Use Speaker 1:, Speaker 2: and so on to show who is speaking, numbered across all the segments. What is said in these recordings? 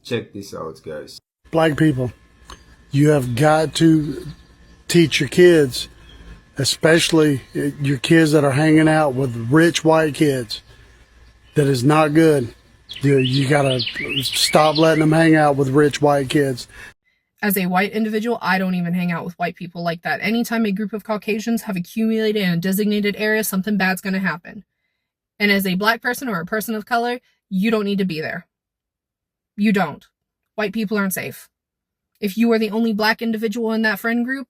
Speaker 1: Check this out, guys.
Speaker 2: Black people, you have got to teach your kids, especially your kids that are hanging out with rich white kids. That is not good. You gotta stop letting them hang out with rich white kids.
Speaker 3: As a white individual, I don't even hang out with white people like that. Anytime a group of Caucasians have accumulated in a designated area, something bad's going to happen. And as a black person or a person of color, you don't need to be there. You don't. White people aren't safe. If you are the only black individual in that friend group,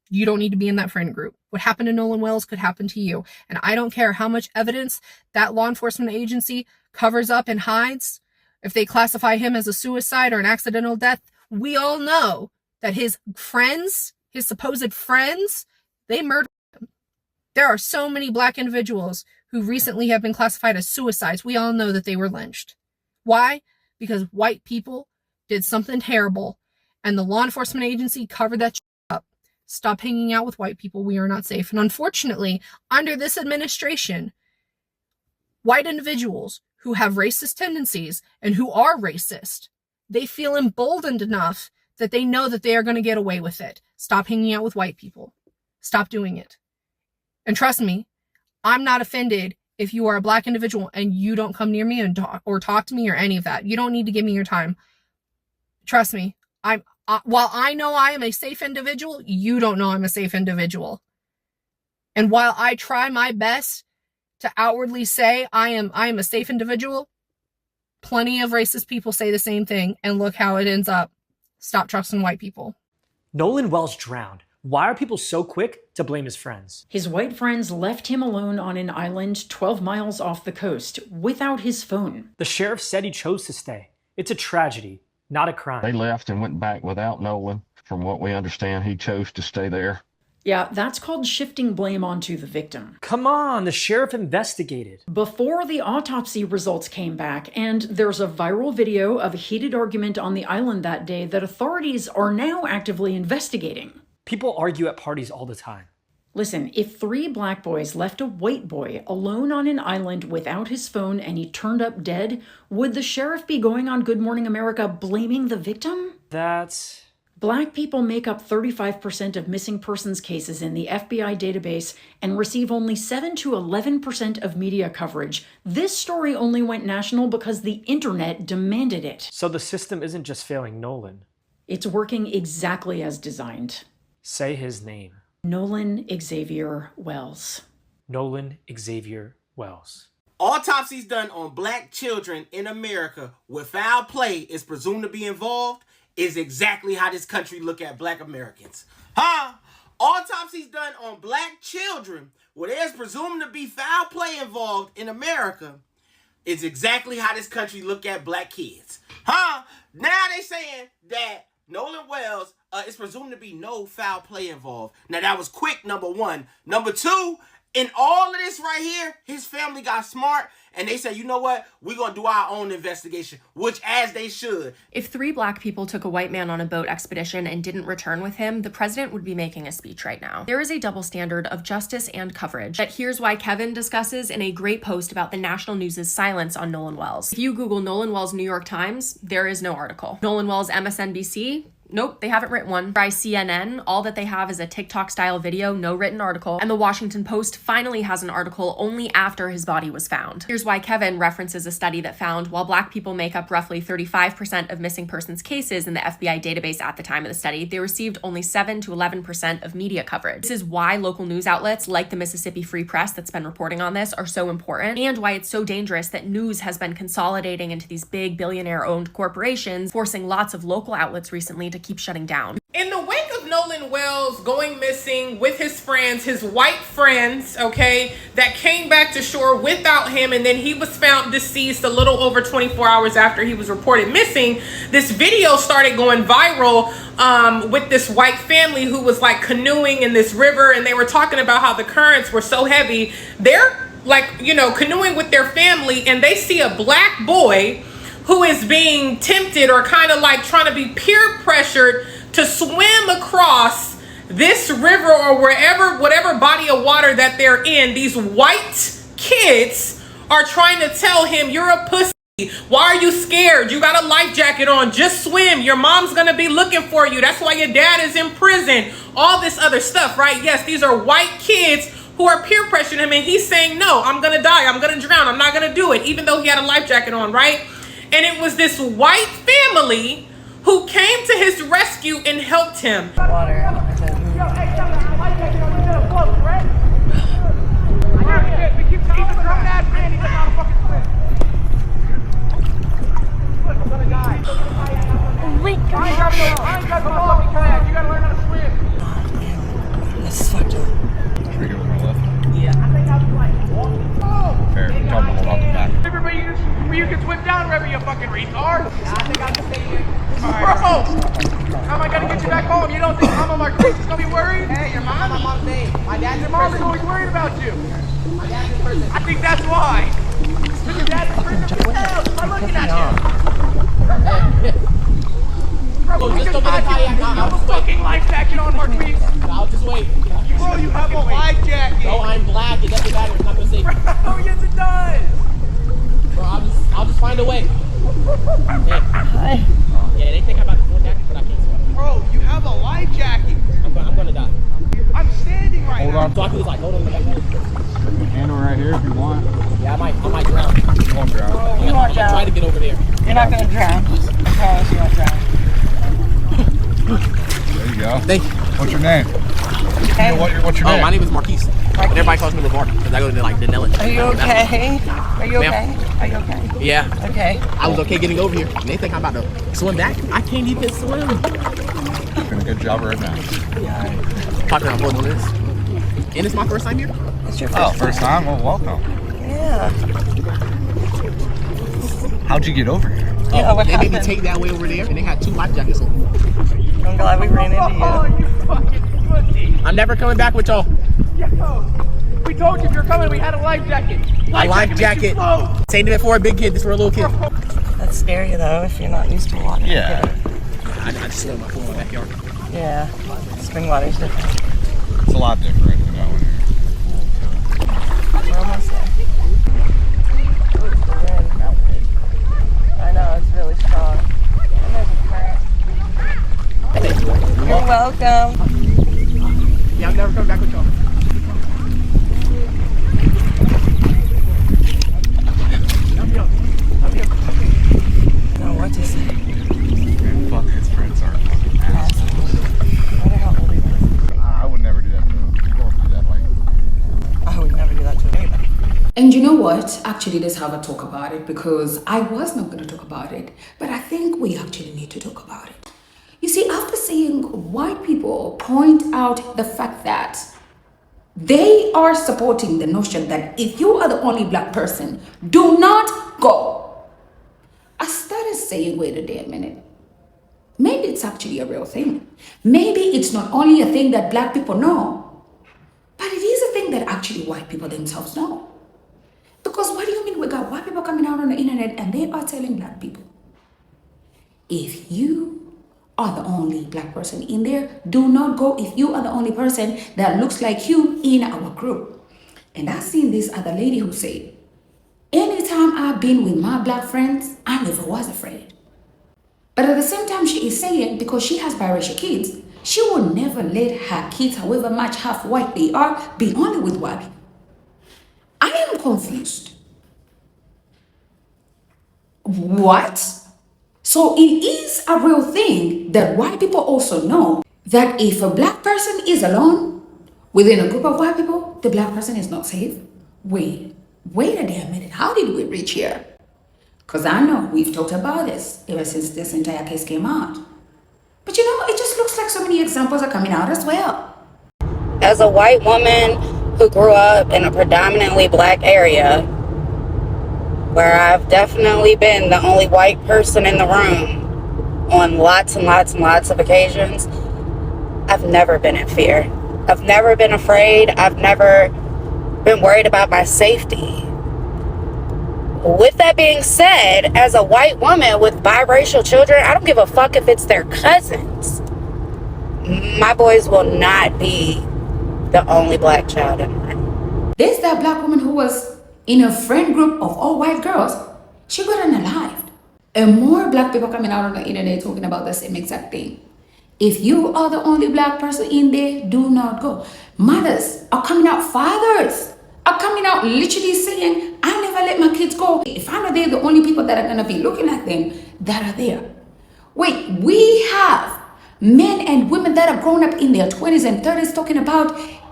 Speaker 3: you don't need to be in that friend group. What happened to Nolan Wells could happen to you. And I don't care how much evidence that law enforcement agency covers up and hides. If they classify him as a suicide or an accidental death, we all know that his friends, his supposed friends, they murdered him. There are so many black individuals who recently have been classified as suicides. We all know that they were lynched. Why? Because white people did something terrible and the law enforcement agency covered that up. Stop hanging out with white people. We are not safe. And unfortunately, under this administration, white individuals who have racist tendencies and who are racist, they feel emboldened enough that they know that they are going to get away with it. Stop hanging out with white people. Stop doing it. And trust me, I'm not offended if you are a black individual and you don't come near me and talk to me or any of that. You don't need to give me your time. Trust me, while I know I am a safe individual, you don't know I'm a safe individual. And while I try my best to outwardly say I am a safe individual, plenty of racist people say the same thing, and look how it ends up. Stop trusting white people.
Speaker 4: Nolan Wells drowned. Why are people so quick to blame his friends?
Speaker 5: His white friends left him alone on an island 12 miles off the coast without his phone.
Speaker 4: The sheriff said he chose to stay. It's a tragedy, not a crime.
Speaker 6: They left and went back without Nolan. From what we understand, he chose to stay there.
Speaker 5: Yeah, that's called shifting blame onto the victim.
Speaker 4: Come on, the sheriff investigated.
Speaker 5: Before the autopsy results came back, and there's a viral video of a heated argument on the island that day that authorities are now actively investigating.
Speaker 4: People argue at parties all the time.
Speaker 5: Listen, if 3 black boys left a white boy alone on an island without his phone and he turned up dead, would the sheriff be going on Good Morning America blaming the victim?
Speaker 4: That's...
Speaker 5: Black people make up 35% of missing persons cases in the FBI database and receive only 7 to 11% of media coverage. This story only went national because the internet demanded it.
Speaker 4: So the system isn't just failing Nolan.
Speaker 5: It's working exactly as designed.
Speaker 4: Say his name.
Speaker 5: Nolan Xavier Wells.
Speaker 4: Nolan Xavier Wells.
Speaker 7: Autopsies done on black children in America where foul play is presumed to be involved is exactly how this country look at black Americans. Autopsies done on black children where there's presumed to be foul play involved in America is exactly how this country look at black kids. Now they saying that Nolan Wells is presumed to be no foul play involved. Now that was quick, number one. Number two, in all of this right here, his family got smart and they said, you know what? We're going to do our own investigation, which as they should.
Speaker 8: If 3 black people took a white man on a boat expedition and didn't return with him, the president would be making a speech right now. There is a double standard of justice and coverage. But here's why Kevin discusses in a great post about the national news's silence on Nolan Wells. If you Google Nolan Wells New York Times, there is no article. Nolan Wells MSNBC, nope, they haven't written one. By CNN, all that they have is a TikTok-style video, no written article. And the Washington Post finally has an article only after his body was found. Here's why Kevin references a study that found while black people make up roughly 35% of missing persons cases in the FBI database at the time of the study, they received only 7 to 11% of media coverage. This is why local news outlets like the Mississippi Free Press that's been reporting on this are so important, and why it's so dangerous that news has been consolidating into these big billionaire-owned corporations, forcing lots of local outlets recently to keep shutting down.
Speaker 3: In the wake of Nolan Wells going missing with his friends, his white friends, okay, that came back to shore without him, and then he was found deceased a little over 24 hours after he was reported missing, this video started going viral with this white family who was like canoeing in this river, and they were talking about how the currents were so heavy. They're like, you know, canoeing with their family, and they see a black boy who is being tempted or kind of like trying to be peer pressured to swim across this river or whatever body of water that they're in. These white kids are trying to tell him, you're a pussy.
Speaker 1: Why are you scared? You got a life jacket on. Just swim. Your mom's gonna be looking for you. That's why your dad is in prison. All this other stuff, right? Yes, these are white kids who are peer pressuring him, and he's saying, no, I'm gonna die. I'm gonna drown. I'm not gonna do it, even though he had a life jacket on, right? And it was this white family who came to his rescue and helped him.
Speaker 9: This is fucked up.
Speaker 10: Should we go with my left?
Speaker 9: Yeah.
Speaker 10: Fair. Tell them to hold off the back.
Speaker 11: Everybody, you can swim down, Revy, you fucking retard. I think I'm just staying here. Bro! How am I gonna get you back home? You don't think Mama Marquise is gonna be worried? Hey, your mom, my mom's name. My dad's your mom is always worried about you. My dad's in prison. I think that's why. Your dad's in prison. I'm looking at you. Bro, just don't get a kayak. You have a fucking life jacket on, Marquise.
Speaker 12: I'll just wait.
Speaker 11: Bro, you have a life jacket.
Speaker 12: No, I'm black. It doesn't matter. It's not gonna save me.
Speaker 11: Oh, yes, it does.
Speaker 12: Bro, I'll just find a way. Hey.
Speaker 9: Hi.
Speaker 12: Yeah, they think I'm about to swim back, but I can't swim.
Speaker 11: Bro, you have a life jacket.
Speaker 12: I'm gonna die.
Speaker 11: I'm standing right
Speaker 10: Hold
Speaker 11: now.
Speaker 10: on.
Speaker 12: So I can just like hold on to the back.
Speaker 10: Handle right here if you want.
Speaker 12: Yeah, I might drown.
Speaker 10: You won't drown.
Speaker 9: You won't drown.
Speaker 12: Try to get over there.
Speaker 9: You're not gonna drown. I promise you won't drown.
Speaker 10: There you go.
Speaker 12: Thank you.
Speaker 10: What's your name?
Speaker 9: Hey.
Speaker 10: What's your name?
Speaker 12: My name is Marquise. Everybody calls me LeVar because I go to like Denellen.
Speaker 9: Are you okay? Are you okay?
Speaker 12: Ma'am.
Speaker 9: Are you okay?
Speaker 12: Yeah.
Speaker 9: Okay.
Speaker 12: I was okay getting over here. And they think I'm about to swim back. I can't even swim.
Speaker 10: Doing a good job right now.
Speaker 12: Talking about both of this. And it's my first time here.
Speaker 9: It's your
Speaker 10: Oh, first time? Well, welcome.
Speaker 9: Yeah.
Speaker 10: How'd you get over here?
Speaker 9: Yeah, what
Speaker 12: They made me
Speaker 9: happened?
Speaker 12: take that way over there, and they had 2 life jackets on.
Speaker 9: I'm glad we ran into
Speaker 11: Oh,
Speaker 9: you.
Speaker 11: you fucking pussy.
Speaker 12: I'm never coming back with y'all.
Speaker 11: Yo, we told you if you're coming, we had a life jacket.
Speaker 12: A life
Speaker 11: makes you
Speaker 12: jacket.
Speaker 11: float.
Speaker 12: Same it for a big kid. This for a little kid.
Speaker 9: That's scary though if you're not used to water.
Speaker 10: Yeah.
Speaker 12: I just swim my pool in my backyard.
Speaker 9: Yeah. Spring water's different.
Speaker 10: It's a lot different, you know.
Speaker 9: We're almost there. I know, it's really strong. And there's a current. You're welcome.
Speaker 12: Yeah, I'm never coming back with y'all.
Speaker 9: No, what to say?
Speaker 10: Man, fuck, his friends are fucking assholes.
Speaker 9: I wonder how old he was.
Speaker 10: I would never do that to him. You don't do that, like.
Speaker 9: I would never do that to anybody.
Speaker 13: And you know what? Actually, let's have a talk about it because I was not going to talk about it, but I think we actually need to talk about it. You see, after seeing white people point out the fact that they are supporting the notion that if you are the only black person, do not go. I started saying, wait a damn minute. Maybe it's actually a real thing. Maybe it's not only a thing that black people know, but it is a thing that actually white people themselves know. Because what do you mean we got white people coming out on the internet and they are telling black people, if you are the only black person in there, do not go if you are the only person that looks like you in our group. And I seen this other lady who said, anytime I've been with my black friends, I never was afraid. But at the same time, she is saying because she has biracial kids, she will never let her kids, however much half white they are, be only with white people. I am confused. What? So it is a real thing that white people also know that if a black person is alone within a group of white people, the black person is not safe. Wait a damn minute. How did we reach here? Because I know we've talked about this ever since this entire case came out. But you know, it just looks like so many examples are coming out as well.
Speaker 14: As a white woman who grew up in a predominantly black area, where I've definitely been the only white person in the room on lots and lots and lots of occasions, I've never been in fear. I've never been afraid. I've never been worried about my safety. With that being said, as a white woman with biracial children, I don't give a fuck if it's their cousins. My boys will not be the only black child in the room.
Speaker 13: There's that black woman who was in a friend group of all white girls, She got unalived. And more black people coming out on the internet talking about the same exact thing. If you are the only black person in there, do not go. Mothers are coming out, fathers are coming out literally saying, I never let my kids go. If I know they're the only people that are going to be looking at them that are there. Wait, we have men and women that are grown up in their 20s and 30s talking about,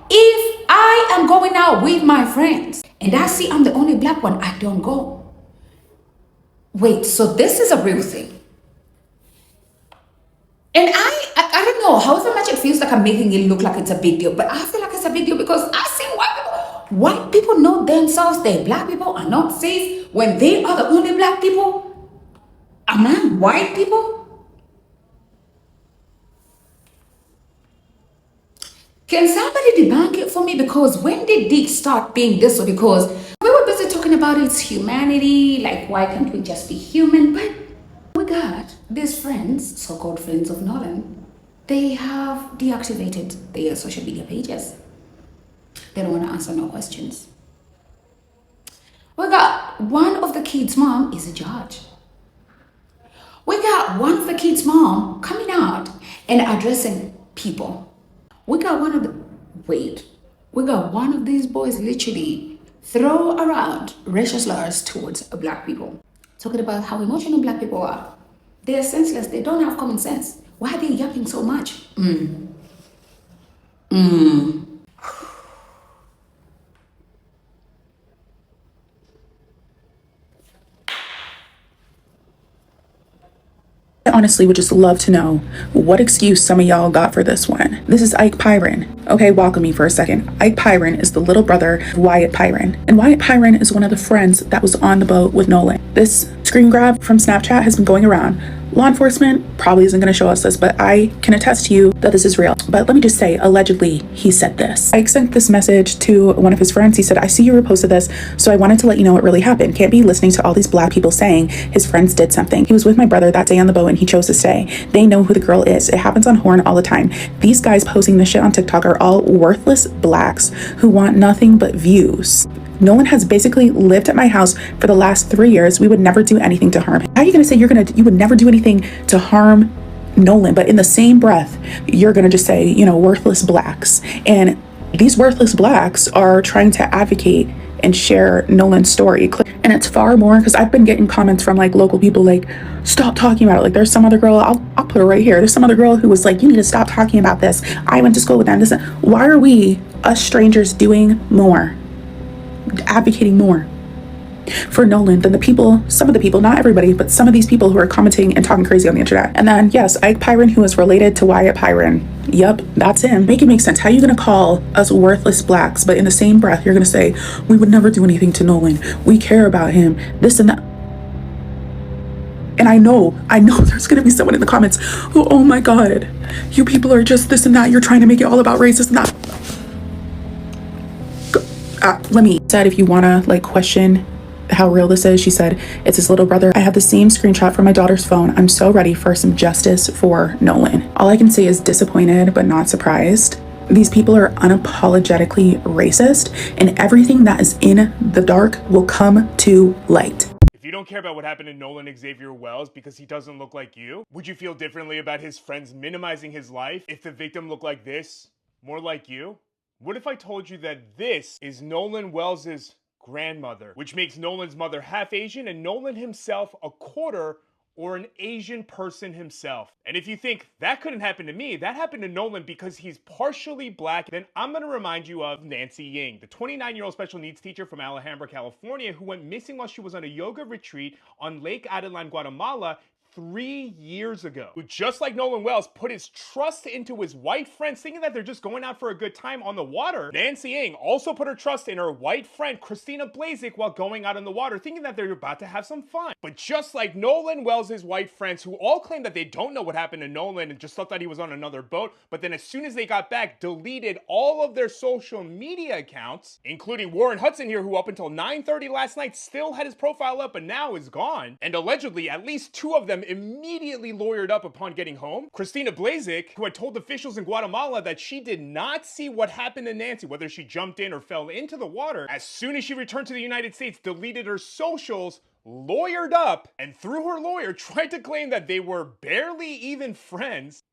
Speaker 13: if I am going out with my friends and I see I'm the only black one, I don't go. Wait, so this is a real thing. And I don't know, however much it feels like I'm making it look like it's a big deal, but I feel like it's a big deal because I see white people know themselves that black people are not safe when they are the only black people among white people. Can somebody debunk it for me? Because when did Dick start being this way? Because we were busy talking about its humanity, like why can't we just be human? But we got these friends, so-called friends of Nolan, they have deactivated their social media pages. They don't want to answer no questions. We got one of the kids' mom is a judge. We got one of the kids' mom coming out and addressing people. We got one of these boys literally throw around racial slurs towards black people. Talking about how emotional black people are. They are senseless. They don't have common sense. Why are they yapping so much?
Speaker 15: I honestly would just love to know what excuse some of y'all got for this one. This is Ike Pyron. Okay, welcome me for a second. Ike Pyron is the little brother of Wyatt Pyron. And Wyatt Pyron is one of the friends that was on the boat with Nolan. This screen grab from Snapchat has been going around. Law enforcement probably isn't going to show us this, but I can attest to you that this is real. But let me just say, allegedly, he said this. Ike sent this message to one of his friends. He said, I see you reposted this, so I wanted to let you know what really happened. Can't be listening to all these black people saying his friends did something. He was with my brother that day on the boat and he chose to stay. They know who the girl is. It happens on Horn all the time. These guys posting this shit on TikTok are all worthless blacks who want nothing but views. Nolan has basically lived at my house for the last 3 years. We would never do anything to harm him. How are you going to say you would never do anything to harm Nolan, but in the same breath, you're going to just say, worthless blacks. And these worthless blacks are trying to advocate and share Nolan's story. And it's far more, because I've been getting comments from like local people like, stop talking about it. Like there's some other girl, I'll put her right here. There's some other girl who was like, you need to stop talking about this. I went to school with them. Why are we, us strangers, doing more? Advocating more for Nolan than some of the people, not everybody, but some of these people who are commenting and talking crazy on the internet. And then yes, Ike Pyron, who is related to Wyatt Pyron. Yep, that's him. Make it make sense. How are you gonna call us worthless blacks, but in the same breath you're gonna say we would never do anything to Nolan, we care about him, this and that? And I know there's gonna be someone in the comments who, oh my god, you people are just this and that, you're trying to make it all about race, this and that. Let me said, if you wanna question how real this is, she said, it's his little brother. I have the same screenshot from my daughter's phone. I'm so ready for some justice for Nolan. All I can say is disappointed, but not surprised. These people are unapologetically racist, and everything that is in the dark will come to light.
Speaker 16: If you don't care about what happened to Nolan Xavier Wells because he doesn't look like you, would you feel differently about his friends minimizing his life if the victim looked like this, more like you? What if I told you that this is Nolan Wells' grandmother, which makes Nolan's mother half Asian and Nolan himself a quarter or an Asian person himself? And if you think that couldn't happen to me, that happened to Nolan because he's partially black, then I'm gonna remind you of Nancy Ying, the 29-year-old special needs teacher from Alhambra, California, who went missing while she was on a yoga retreat on Lake Adelan, Guatemala, 3 years ago, who, just like Nolan Wells, put his trust into his white friends, thinking that they're just going out for a good time on the water. Nancy Ying also put her trust in her white friend Christina Blazik while going out on the water, thinking that they're about to have some fun. But just like Nolan Wells' white friends, who all claim that they don't know what happened to Nolan and just thought that he was on another boat, but then as soon as they got back, deleted all of their social media accounts, including Warren Hudson here, who up until 9:30 last night still had his profile up but now is gone. And allegedly, at least 2 of them immediately lawyered up upon getting home. Christina Blazik, who had told officials in Guatemala that she did not see what happened to Nancy, whether she jumped in or fell into the water, as soon as she returned to the United States, deleted her socials lawyered up, and through her lawyer tried to claim that they were barely even friends.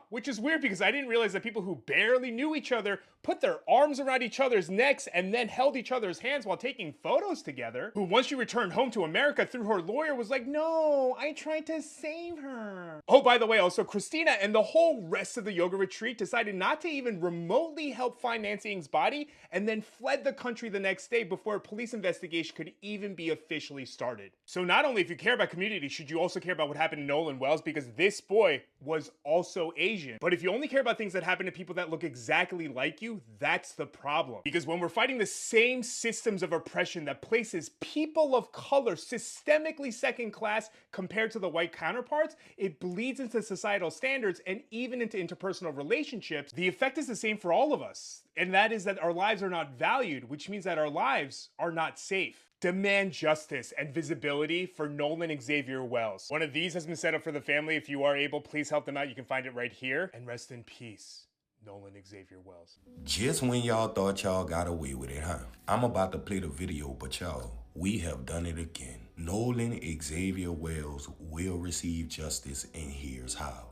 Speaker 16: Which is weird because I didn't realize that people who barely knew each other put their arms around each other's necks and then held each other's hands while taking photos together. Who, once she returned home to America through her lawyer, was like, no, I tried to save her. Oh, by the way, also Christina and the whole rest of the yoga retreat decided not to even remotely help find Nancy Ng's body and then fled the country the next day before a police investigation could even be officially started. So not only if you care about community, should you also care about what happened to Nolan Wells, because this boy was also Asian. But if you only care about things that happen to people that look exactly like you, that's the problem. Because when we're fighting the same systems of oppression that places people of color systemically second class compared to the white counterparts, it bleeds into societal standards and even into interpersonal relationships. The effect is the same for all of us. And that is that our lives are not valued, which means that our lives are not safe. Demand justice and visibility for Nolan Xavier Wells. One of these has been set up for the family. If you are able, please help them out. You can find it right here. And rest in peace, Nolan Xavier Wells.
Speaker 17: Just when y'all thought y'all got away with it, huh? I'm about to play the video, but y'all, we have done it again. Nolan Xavier Wells will receive justice, and here's how.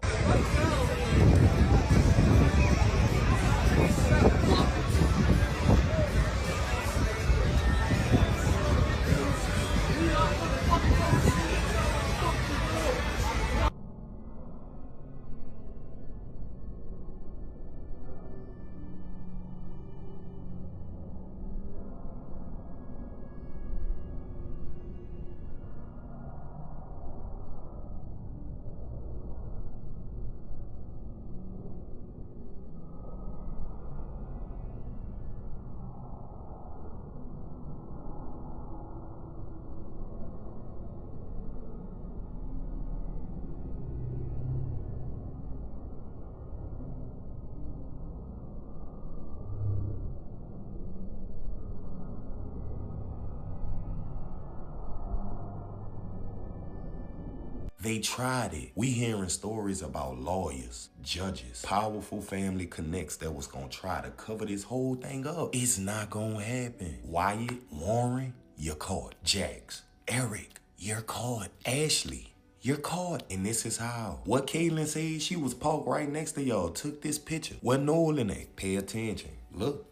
Speaker 17: They tried it. We hearing stories about lawyers, judges, powerful family connects that was gonna try to cover this whole thing up. It's not gonna happen. Wyatt, Warren, you're caught. Jax, Eric, you're caught. Ashley, you're caught. And this is how. What Caitlyn said, she was parked right next to y'all, took this picture. What Nolan at? Pay attention. Look.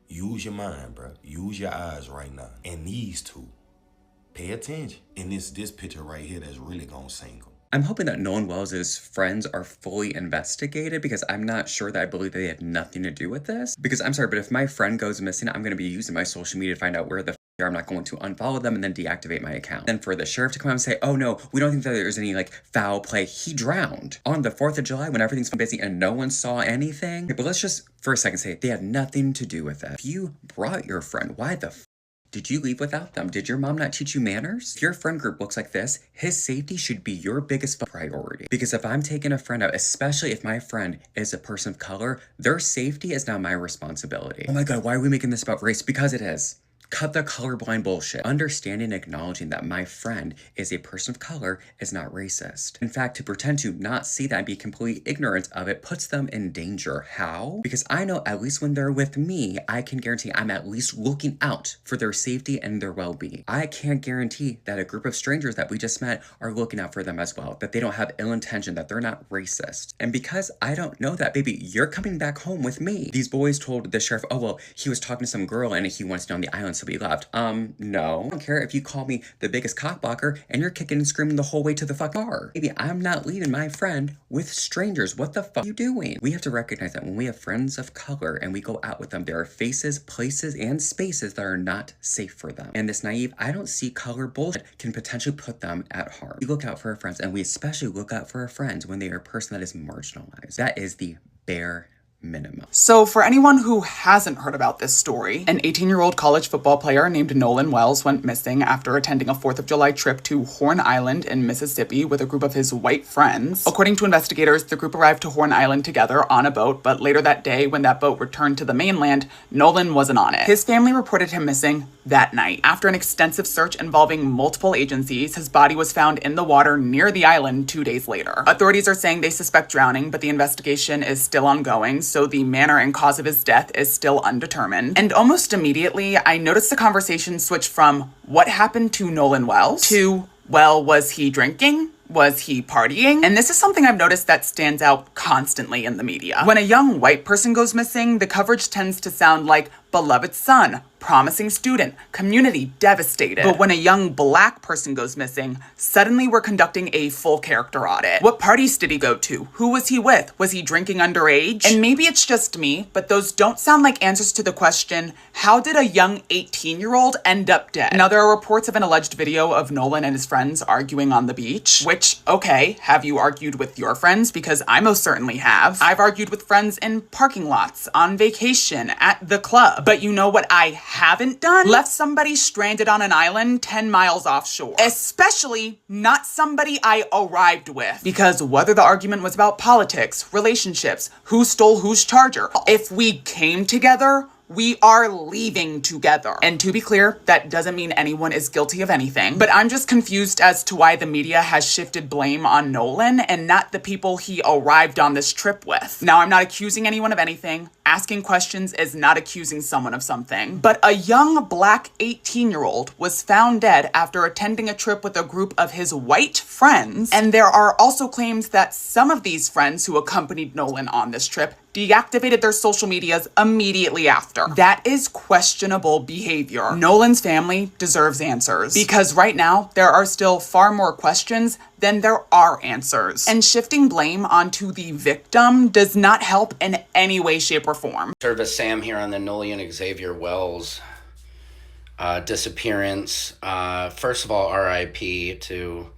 Speaker 17: Use your mind, bro. Use your eyes right now. And these two. Pay attention. And it's this picture right here that's really gonna sink them.
Speaker 18: I'm hoping that Nolan Wells' friends are fully investigated, because I'm not sure that I believe they had nothing to do with this. Because I'm sorry, but if my friend goes missing, I'm going to be using my social media to find out where the they are. I'm not going to unfollow them and then deactivate my account. Then for the sheriff to come out and say, oh no, we don't think that there's any like foul play. He drowned on the 4th of July when everything's busy and no one saw anything. Okay, but let's just for a second say they had nothing to do with it. If you brought your friend, why the did you leave without them? Did your mom not teach you manners? If your friend group looks like this, his safety should be your biggest priority. Because if I'm taking a friend out, especially if my friend is a person of color, their safety is now my responsibility. Oh my God, why are we making this about race? Because it is. Cut the colorblind bullshit. Understanding and acknowledging that my friend is a person of color is not racist. In fact, to pretend to not see that and be completely ignorant of it puts them in danger. How? Because I know at least when they're with me, I can guarantee I'm at least looking out for their safety and their well-being. I can't guarantee that a group of strangers that we just met are looking out for them as well, that they don't have ill intention, that they're not racist. And because I don't know that, baby, you're coming back home with me. These boys told the sheriff, oh, well, he was talking to some girl and he wants to be on the island, so we left. No. I don't care if you call me the biggest cockblocker and you're kicking and screaming the whole way to the fuck bar. Baby, I'm not leaving my friend with strangers. What the fuck are you doing? We have to recognize that when we have friends of color and we go out with them, there are faces, places, and spaces that are not safe for them. And this naive, I don't see color bullshit can potentially put them at harm. We look out for our friends, and we especially look out for our friends when they are a person that is marginalized. That is the bare minimum.
Speaker 15: So for anyone who hasn't heard about this story, an 18-year-old college football player named Nolan Wells went missing after attending a 4th of July trip to Horn Island in Mississippi with a group of his white friends. According to investigators, the group arrived to Horn Island together on a boat, but later that day, when that boat returned to the mainland, Nolan wasn't on it. His family reported him missing that night. After an extensive search involving multiple agencies, his body was found in the water near the island 2 days later. Authorities are saying they suspect drowning, but the investigation is still ongoing,
Speaker 19: so the manner and cause of his death is still undetermined. And almost immediately, I noticed the conversation switch from what happened to Nolan Wells to, well, was he drinking? Was he partying? And this is something I've noticed that stands out constantly in the media. When a young white person goes missing, the coverage tends to sound like beloved son, promising student, community devastated. But when a young black person goes missing, suddenly we're conducting a full character audit. What parties did he go to? Who was he with? Was he drinking underage? And maybe it's just me, but those don't sound like answers to the question, how did a young 18-year-old end up dead? Now, there are reports of an alleged video of Nolan and his friends arguing on the beach, which, okay, have you argued with your friends? Because I most certainly have. I've argued with friends in parking lots, on vacation, at the club. But you know what I haven't done? Left somebody stranded on an island 10 miles offshore. Especially not somebody I arrived with. Because whether the argument was about politics, relationships, who stole whose charger, if we came together, we are leaving together. And to be clear, that doesn't mean anyone is guilty of anything, but I'm just confused as to why the media has shifted blame on Nolan and not the people he arrived on this trip with. Now, I'm not accusing anyone of anything. Asking questions is not accusing someone of something. But a young black 18-year-old was found dead after attending a trip with a group of his white friends. And there are also claims that some of these friends who accompanied Nolan on this trip deactivated their social medias immediately after. That is questionable behavior. Nolan's family deserves answers because right now there are still far more questions than there are answers. And shifting blame onto the victim does not help in any way, shape, or form.
Speaker 20: Service Sam here on the Nolan Xavier Wells disappearance. First of all, RIP to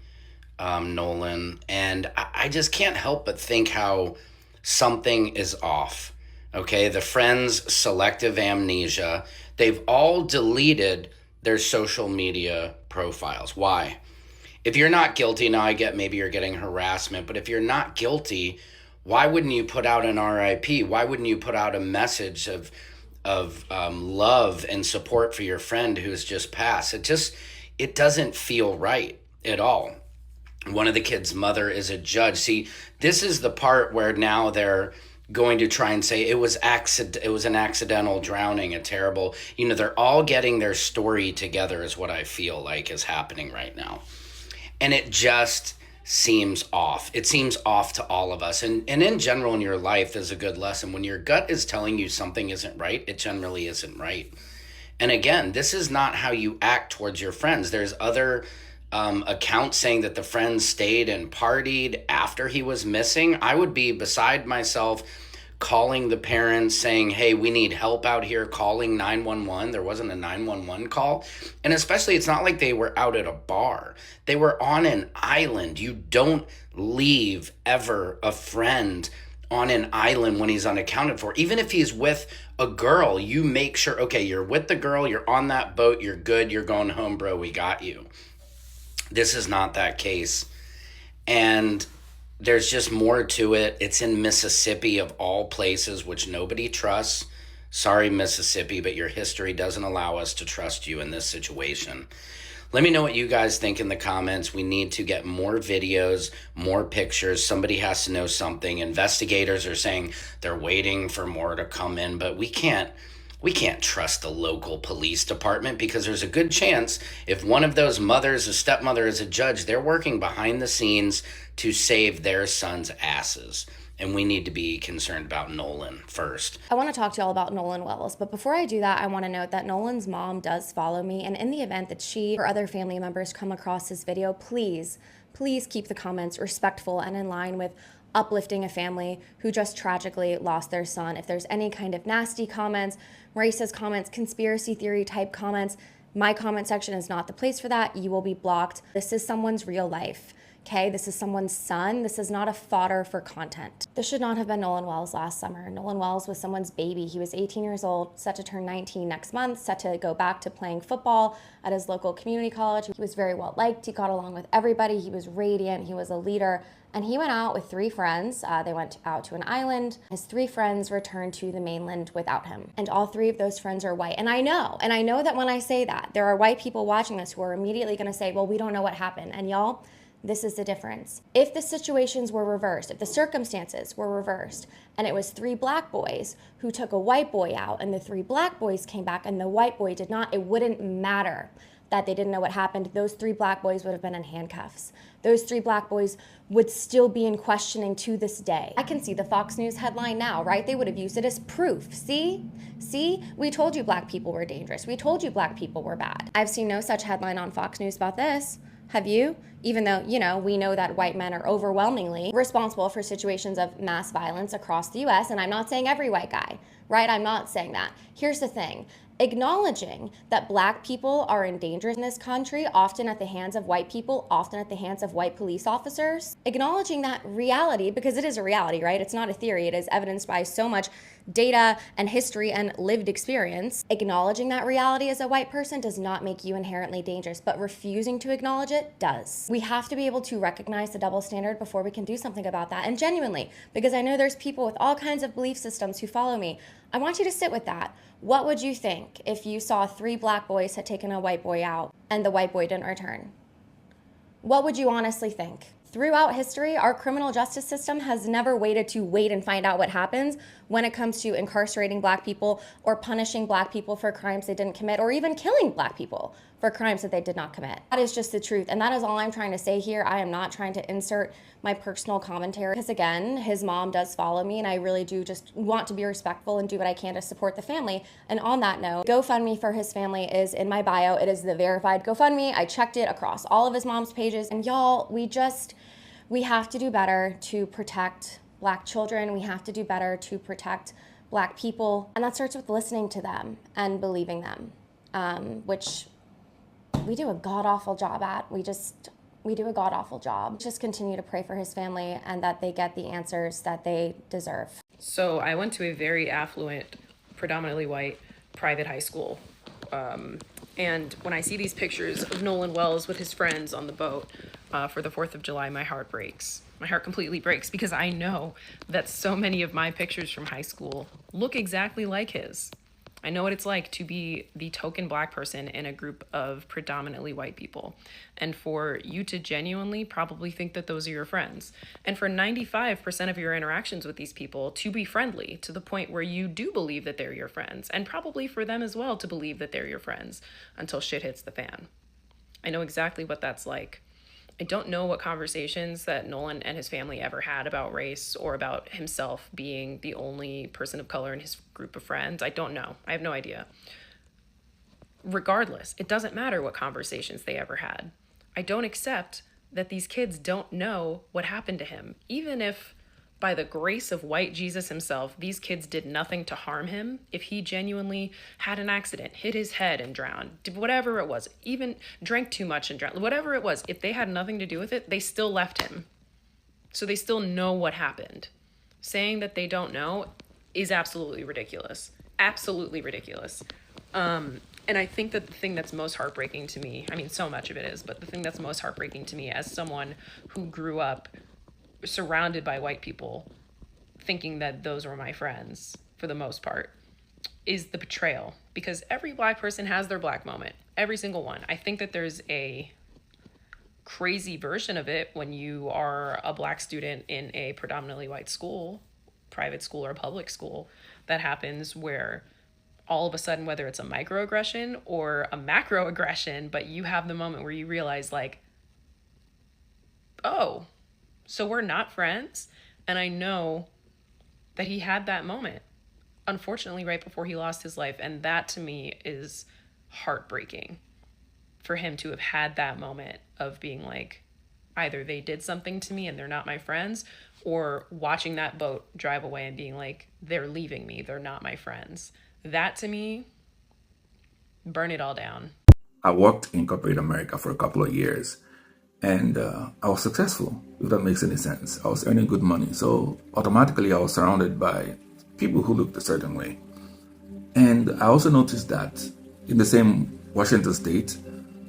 Speaker 20: Nolan. And I just can't help but think how something is off. Okay, the friends' selective amnesia. They've all deleted their social media profiles. Why? If you're not guilty, now I get maybe you're getting harassment, but if you're not guilty, why wouldn't you put out an RIP? Why wouldn't you put out a message of love and support for your friend who's just passed? It doesn't feel right at all. One of the kids' mother is a judge. See, this is the part where now they're going to try and say it was an accidental drowning, a terrible, they're all getting their story together is what I feel like is happening right now. And it just seems off. It seems off to all of us. And in general in your life is a good lesson. When your gut is telling you something isn't right, it generally isn't right. And again, this is not how you act towards your friends. There's other accounts saying that the friends stayed and partied after he was missing. I would be beside myself calling the parents saying, hey, we need help out here, calling 911. There wasn't a 911 call. And especially, it's not like they were out at a bar. They were on an island. You don't leave ever a friend on an island when he's unaccounted for. Even if he's with a girl, you make sure, okay, you're with the girl, you're on that boat, you're good, you're going home, bro, we got you. This is not that case. And there's just more to it. It's in Mississippi of all places, which nobody trusts. Sorry, Mississippi, but your history doesn't allow us to trust you in this situation. Let me know what you guys think in the comments. We need to get more videos, more pictures. Somebody has to know something. Investigators are saying they're waiting for more to come in, but we can't trust the local police department because there's a good chance if one of those mothers, a stepmother is a judge, they're working behind the scenes to save their son's asses. And we need to be concerned about Nolan first.
Speaker 8: I want to talk to y'all about Nolan Wells, but before I do that, I want to note that Nolan's mom does follow me, and in the event that she or other family members come across this video, please keep the comments respectful and in line with uplifting a family who just tragically lost their son. If there's any kind of nasty comments, racist comments, conspiracy theory type comments, my comment section is not the place for that. You will be blocked. This is someone's real life. Okay, this is someone's son. This is not a fodder for content. This should not have been Nolan Wells last summer. Nolan Wells was someone's baby. He was 18 years old, set to turn 19 next month, set to go back to playing football at his local community college. He was very well liked. He got along with everybody. He was radiant. He was a leader. And he went out with 3 friends. They went out to an island. His 3 friends returned to the mainland without him. And all 3 of those friends are white. And I know that when I say that, there are white people watching this who are immediately gonna say, well, we don't know what happened. And y'all,
Speaker 21: This is the difference. If the situations were reversed, if the circumstances were reversed, and it was 3 black boys who took a white boy out and the 3 black boys came back and the white boy did not, it wouldn't matter that they didn't know what happened. Those 3 black boys would have been in handcuffs. Those 3 black boys would still be in questioning to this day. I can see the Fox News headline now, right? They would have used it as proof. See, we told you black people were dangerous. We told you black people were bad. I've seen no such headline on Fox News about this. Have you? Even though, we know that white men are overwhelmingly responsible for situations of mass violence across the US, and I'm not saying every white guy, right? I'm not saying that. Here's the thing. Acknowledging that black people are in danger in this country, often at the hands of white people, often at the hands of white police officers, acknowledging that reality, because it is a reality, right? It's not a theory. It is evidenced by so much data and history and lived experience. Acknowledging that reality as a white person does not make you inherently dangerous, but refusing to acknowledge it does. We have to be able to recognize the double standard before we can do something about that. And genuinely, because I know there's people with all kinds of belief systems who follow me, I want you to sit with that. What would you think if you saw 3 black boys had taken a white boy out and the white boy didn't return? What would you honestly think? Throughout history, our criminal justice system has never waited to wait and find out what happens when it comes to incarcerating black people or punishing black people for crimes they didn't commit, or even killing black people for crimes that they did not commit. That is just the truth, and that is all I'm trying to say here. I am not trying to insert my personal commentary, because again, his mom does follow me, and I really do just want to be respectful and do what I can to support the family. And on that note, GoFundMe for his family is in my bio. It is the verified GoFundMe. I checked it across all of his mom's pages, and y'all, we have to do better to protect black children. We have to do better to protect black people. And that starts with listening to them and believing them, which we do a god-awful job at. We do a god-awful job. Just continue to pray for his family and that they get the answers that they deserve.
Speaker 3: So I went to a very affluent, predominantly white, private high school. And when I see these pictures of Nolan Wells with his friends on the boat for the 4th of July, my heart breaks. My heart completely breaks, because I know that so many of my pictures from high school look exactly like his. I know what it's like to be the token black person in a group of predominantly white people, and for you to genuinely probably think that those are your friends, and for 95% of your interactions with these people to be friendly to the point where you do believe that they're your friends, and probably for them as well to believe that they're your friends until shit hits the fan. I know exactly what that's like. I don't know what conversations that Nolan and his family ever had about race or about himself being the only person of color in his group of friends. I don't know. I have no idea. Regardless, it doesn't matter what conversations they ever had. I don't accept that these kids don't know what happened to him. Even if, by the grace of white Jesus himself, these kids did nothing to harm him, if he genuinely had an accident, hit his head and drowned, did whatever it was, even drank too much and drowned, whatever it was, if they had nothing to do with it, they still left him. So they still know what happened. Saying that they don't know is absolutely ridiculous. Absolutely ridiculous. And I think that the thing that's most heartbreaking to me, I mean, so much of it is, but the thing that's most heartbreaking to me as someone who grew up surrounded by white people, thinking that those were my friends for the most part, is the betrayal. Because every black person has their black moment. Every single one. I think that there's a crazy version of it when you are a black student in a predominantly white school, private school or public school, that happens where all of a sudden, whether it's a microaggression or a macroaggression, but you have the moment where you realize, like, oh, so we're not friends? And I know that he had that moment, unfortunately, right before he lost his life. And that to me is heartbreaking, for him to have had that moment of being like, either they did something to me and they're not my friends, or watching that boat drive away and being like, they're leaving me, they're not my friends. That to me, burn it all down.
Speaker 22: I worked in corporate America for a couple of years. And I was successful, if that makes any sense. I was earning good money. So automatically I was surrounded by people who looked a certain way. And I also noticed that in the same Washington state,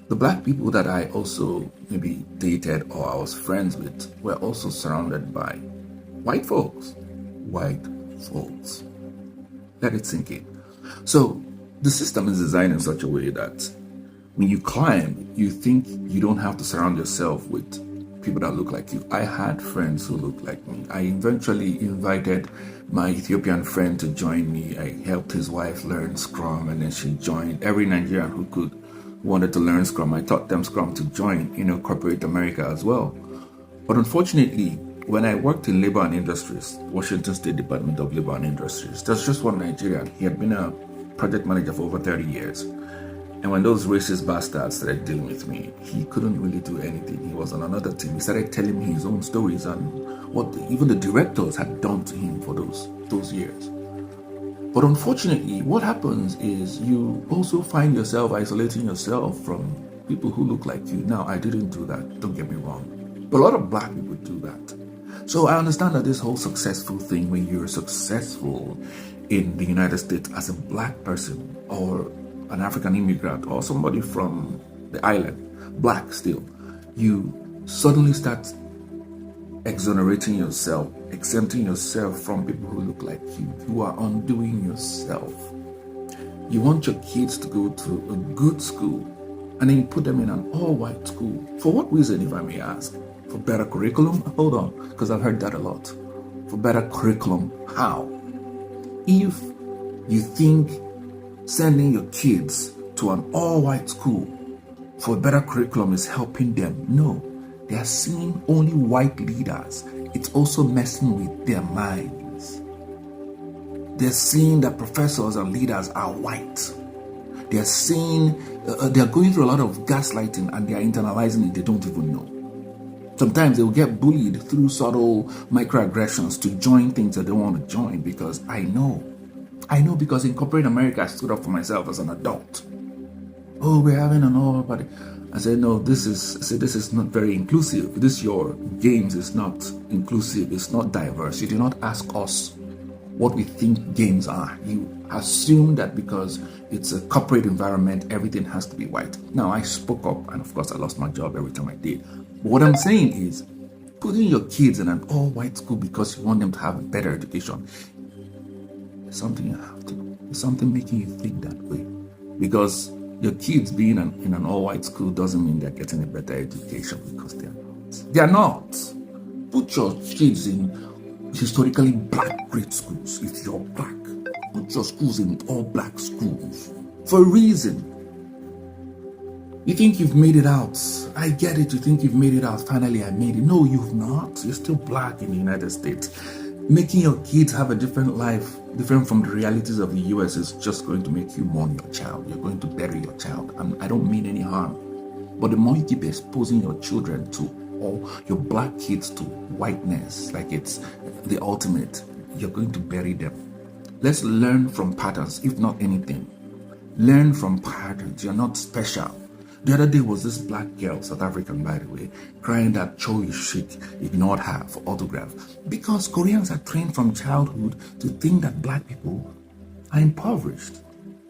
Speaker 22: the black people that I also maybe dated or I was friends with were also surrounded by white folks. White folks. Let it sink in. So the system is designed in such a way that when you climb, you think you don't have to surround yourself with people that look like you. I had friends who looked like me. I eventually invited my Ethiopian friend to join me. I helped his wife learn Scrum, and then she joined. Every Nigerian who wanted to learn Scrum, I taught them Scrum to join, corporate America as well. But unfortunately, when I worked in Labor and Industries, Washington State Department of Labor and Industries, there's just one Nigerian. He had been a project manager for over 30 years. And when those racist bastards started dealing with me, he couldn't really do anything. He was on another team. He started telling me his own stories and what even the directors had done to him for those years. But unfortunately, what happens is you also find yourself isolating yourself from people who look like you. Now, I didn't do that, don't get me wrong. But a lot of black people do that. So I understand that this whole successful thing, when you're successful in the United States as a black person or an African immigrant or somebody from the island, black still, you suddenly start exonerating yourself, exempting yourself from people who look like you. You are undoing yourself. You want your kids to go to a good school and then you put them in an all-white school. For what reason, if I may ask? For better curriculum? Hold on, because I've heard that a lot. For better curriculum, how? If you think sending your kids to an all-white school for a better curriculum is helping them, no. They are seeing only white leaders. It's also messing with their minds. They're seeing that professors and leaders are white. They're seeing, they're going through a lot of gaslighting and they're internalizing it. They don't even know. Sometimes they'll get bullied through subtle microaggressions to join things that they don't want to join, because I know because in corporate America, I stood up for myself as an adult. Oh, we're having an all party. I said, no, this is not very inclusive. Your games is not inclusive. It's not diverse. You do not ask us what we think games are. You assume that because it's a corporate environment, everything has to be white. Now, I spoke up, and of course, I lost my job every time I did. But what I'm saying is, putting your kids in an all-white school because you want them to have a better education, it's something you have to do. It's something making you think that way. Because your kids being in an all-white school doesn't mean they're getting a better education, because they're not. They're not. Put your kids in historically black grade schools if you're black. Put your schools in all black schools for a reason. You think you've made it out. I get it. You think you've made it out. Finally, I made it. No, you've not. You're still black in the United States. Making your kids have a different life, different from the realities of the US, is just going to make you mourn your child. You're going to bury your child. And I don't mean any harm. But the more you keep exposing your children to, or your black kids to, whiteness, like it's the ultimate, you're going to bury them. Let's learn from patterns, if not anything. Learn from patterns. You're not special. The other day was this black girl, South African by the way, crying that Choi Sheik ignored her for autograph. Because Koreans are trained from childhood to think that black people are impoverished.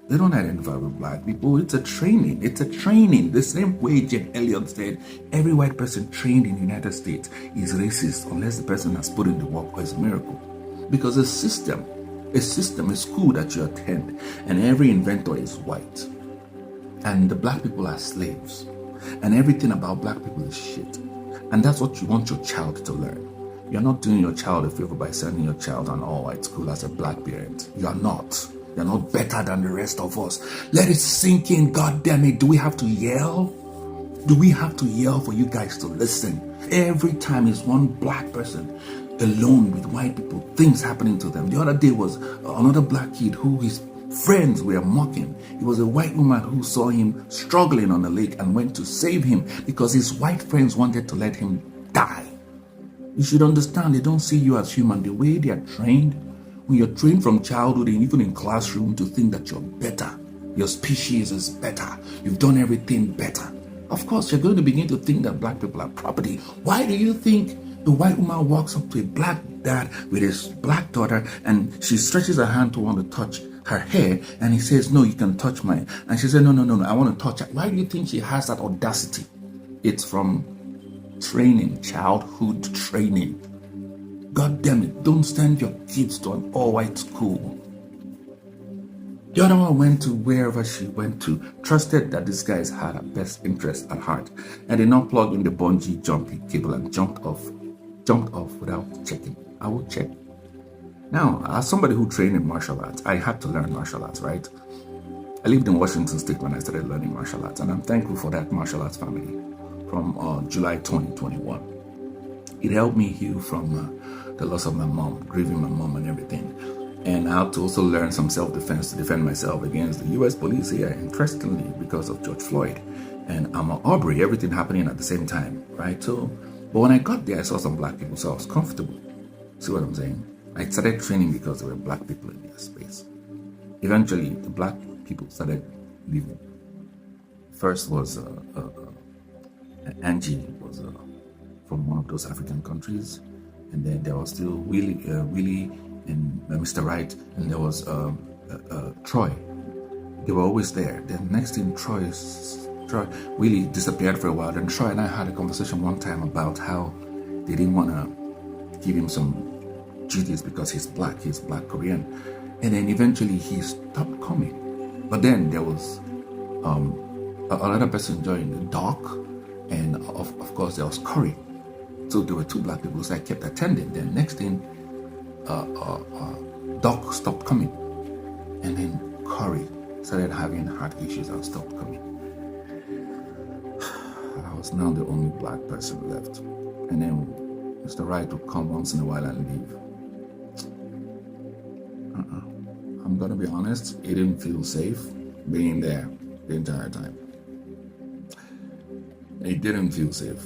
Speaker 22: They don't identify with black people. It's a training. It's a training. The same way Jane Elliott said, every white person trained in the United States is racist unless the person has put in the work, or it's a miracle. Because a system, a school that you attend, and every inventor is white. And the black people are slaves. And everything about black people is shit. And that's what you want your child to learn. You're not doing your child a favor by sending your child to an all-white school as a black parent. You're not. You're not better than the rest of us. Let it sink in, God damn it. Do we have to yell? Do we have to yell for you guys to listen? Every time is one black person alone with white people, things happening to them. The other day was another black kid who his friends were mocking. It was a white woman who saw him struggling on the lake and went to save him because his white friends wanted to let him die. You should understand, they don't see you as human. The way they are trained, when you're trained from childhood and even in classroom to think that you're better, your species is better, you've done everything better. Of course, you're going to begin to think that black people are property. Why do you think the white woman walks up to a black dad with his black daughter and she stretches her hand to want to touch her hair and he says, no, you can touch mine. And she said, no, I want to touch it. Why do you think she has that audacity? It's from training, childhood training. God damn it, don't send your kids to an all-white school. The other one went to wherever she went to, trusted that this guys had her best interest at heart, and did not plug in the bungee jumping cable and jumped off without checking. I will check. Now, as somebody who trained in martial arts, I had to learn martial arts, right? I lived in Washington State when I started learning martial arts, and I'm thankful for that martial arts family from July 2021. It helped me heal from the loss of my mom, grieving my mom and everything. And I had to also learn some self-defense to defend myself against the U.S. police here, interestingly, because of George Floyd. And Ahmaud Arbery, everything happening at the same time, right? So, but when I got there, I saw some black people, so I was comfortable. See what I'm saying? I started training because there were black people in their space. Eventually, the black people started leaving. First was Angie, was from one of those African countries. And then there was still Willie and Mr. Wright, and there was Troy. They were always there. Then next thing, Troy Willie disappeared for a while. Then Troy and I had a conversation one time about how they didn't want to give him some duties because he's black Korean. And then eventually he stopped coming. But then there was another person joined, Doc, and of course there was Corey. So there were two black people, so I kept attending. Then next thing, Doc stopped coming. And then Corey started having heart issues and stopped coming. I was now the only black person left. And then Mr. Wright would come once in a while and leave. I'm gonna be honest, it didn't feel safe being there the entire time. It didn't feel safe.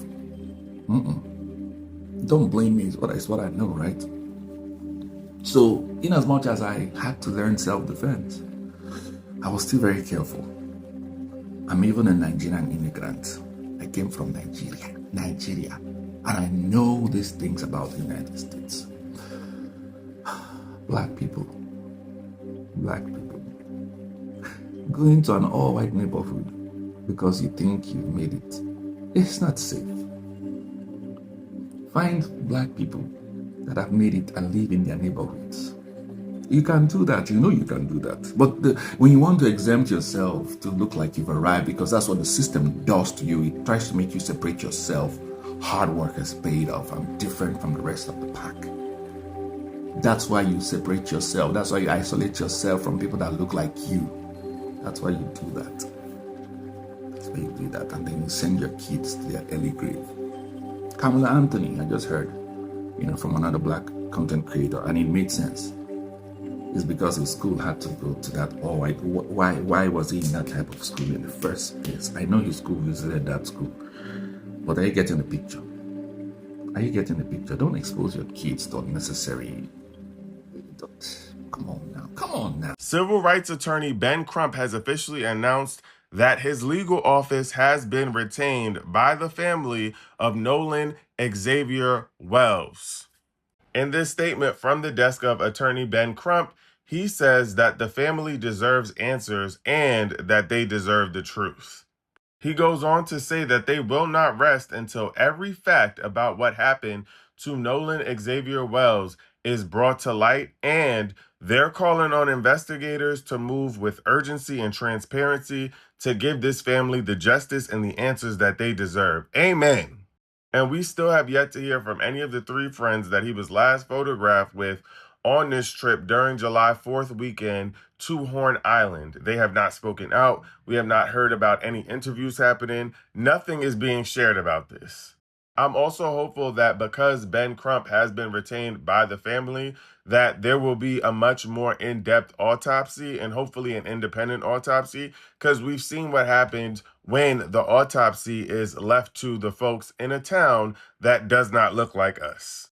Speaker 22: Don't blame me, it's what I know, right? So, in as much as I had to learn self-defense, I was still very careful. I'm even a Nigerian immigrant. I came from Nigeria, and I know these things about the United States. Black people. Going to an all-white neighborhood because you think you've made it, it's not safe. Find black people that have made it and live in their neighborhoods. You can do that. You know you can do that. But when you want to exempt yourself to look like you've arrived, because that's what the system does to you, it tries to make you separate yourself. Hard work has paid off. I'm different from the rest of the pack. That's why you separate yourself. That's why you isolate yourself from people that look like you. That's why you do that. That's why you do that. And then you send your kids to their early grave. Kamala Anthony, I just heard, from another black content creator, and it made sense. It's because his school had to go to that all-white. Why was he in that type of school in the first place? I know his school visited that school, but are you getting the picture? Are you getting the picture? Don't expose your kids to unnecessary. Come on now.
Speaker 2: Civil rights attorney Ben Crump has officially announced that his legal office has been retained by the family of Nolan Xavier Wells. In this statement from the desk of attorney Ben Crump, he says that the family deserves answers and that they deserve the truth. He goes on to say that they will not rest until every fact about what happened to Nolan Xavier Wells is brought to light, and they're calling on investigators to move with urgency and transparency to give this family the justice and the answers that they deserve. Amen. And we still have yet to hear from any of the three friends that he was last photographed with on this trip during July 4th weekend to Horn Island. They have not spoken out. We have not heard about any interviews happening. Nothing is being shared about this. I'm also hopeful that because Ben Crump has been retained by the family, that there will be a much more in-depth autopsy and hopefully an independent autopsy, because we've seen what happens when the autopsy is left to the folks in a town that does not look like us.